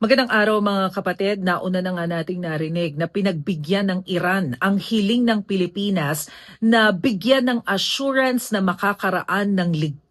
Magandang araw mga kapatid. Nauna na nga nating narinig na pinagbigyan ng Iran ang hiling ng Pilipinas na bigyan ng assurance na makakaraan ng ligtas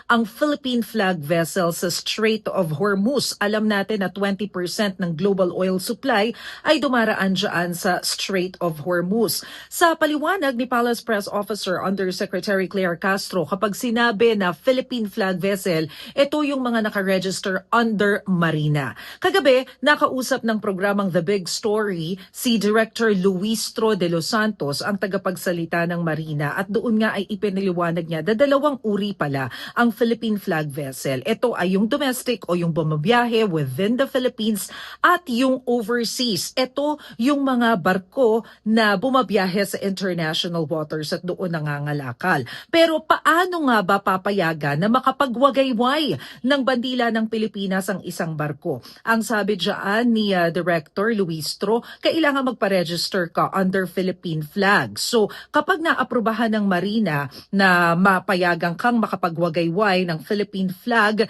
ang Philippine flag vessel sa Strait of Hormuz. Alam natin na 20% ng global oil supply ay dumaraan dyan sa Strait of Hormuz. Sa paliwanag ni Palace Press Officer Undersecretary Claire Castro, kapag sinabi na Philippine flag vessel, ito yung mga nakaregister under Marina. Kagabi, nakausap ng programang The Big Story si Director Luistro de los Santos, ang tagapagsalita ng Marina, at doon nga ay ipiniliwanag niya na dalawang uri pala ang Philippine flag vessel. Ito ay yung domestic o yung bumabiyahe within the Philippines at yung overseas. Ito yung mga barko na bumabiyahe sa international waters at doon nangangalakal. Pero paano nga ba papayagan na makapagwagayway ng bandila ng Pilipinas ang isang barko? Ang sabi dyan ni Director Luistro, kailangan magpa-register ka under Philippine flag. So kapag naaprubahan ng Marina na mapayagan kang makapagwagayway ng Philippine flag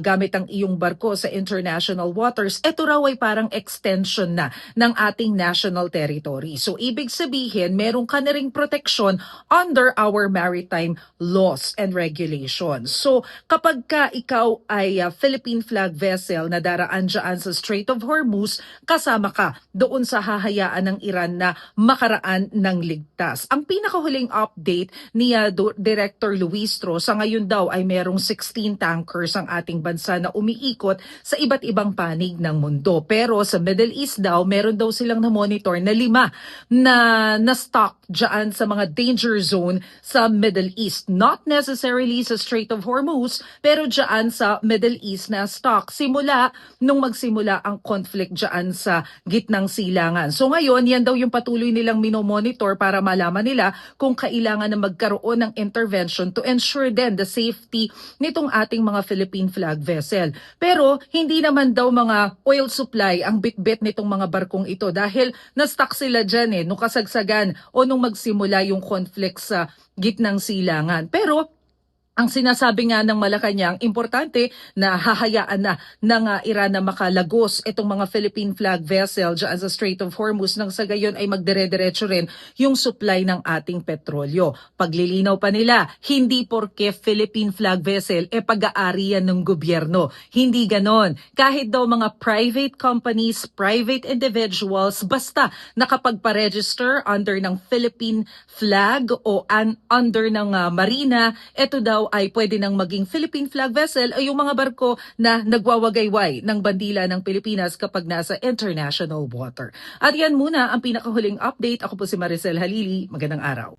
gamit ang iyong barko sa international waters, ito raw ay parang extension na ng ating national territory. So ibig sabihin, meron ka na ring protection under our maritime laws and regulations. So kapag ka ikaw ay Philippine flag vessel na daraan dyan sa Strait of Hormuz, kasama ka doon sa hahayaan ng Iran na makaraan ng ligtas. Ang pinakahuling update ni Director Luistro, sa ngayon daw ay merong 16 tankers ang ating bansa na umiikot sa iba't ibang panig ng mundo. Pero sa Middle East daw, meron daw silang na-monitor na 5 na stock dyan sa mga danger zone sa Middle East. Not necessarily sa Strait of Hormuz, pero dyan sa Middle East na stock simula nung magsimula ang conflict dyan sa gitnang silangan. So ngayon, yan daw yung patuloy nilang minomonitor para malaman nila kung kailangan na magkaroon ng intervention to ensure then the safety nitong ating mga Philippine flag vessel. Pero hindi naman daw mga oil supply ang bitbit nitong mga barkong ito dahil na-stuck sila dyan nung kasagsagan o nung magsimula yung conflict sa gitnang silangan. Pero ang sinasabi nga ng Malacanang, importante na hahayaan na ng Iran na makalagos itong mga Philippine flag vessel dyan sa Strait of Hormuz nang sa gayon ay magdire-diretso rin yung supply ng ating petrolyo. Paglilinaw pa nila, hindi porke Philippine flag vessel pag-aari yan ng gobyerno. Hindi ganon. Kahit daw mga private companies, private individuals, basta nakapagpa-register under ng Philippine flag o under ng Marina, ito daw ay pwede nang maging Philippine flag vessel ay yung mga barko na nagwawagayway ng bandila ng Pilipinas kapag nasa international water. At yan muna ang pinakahuling update. Ako po si Maricel Halili. Magandang araw.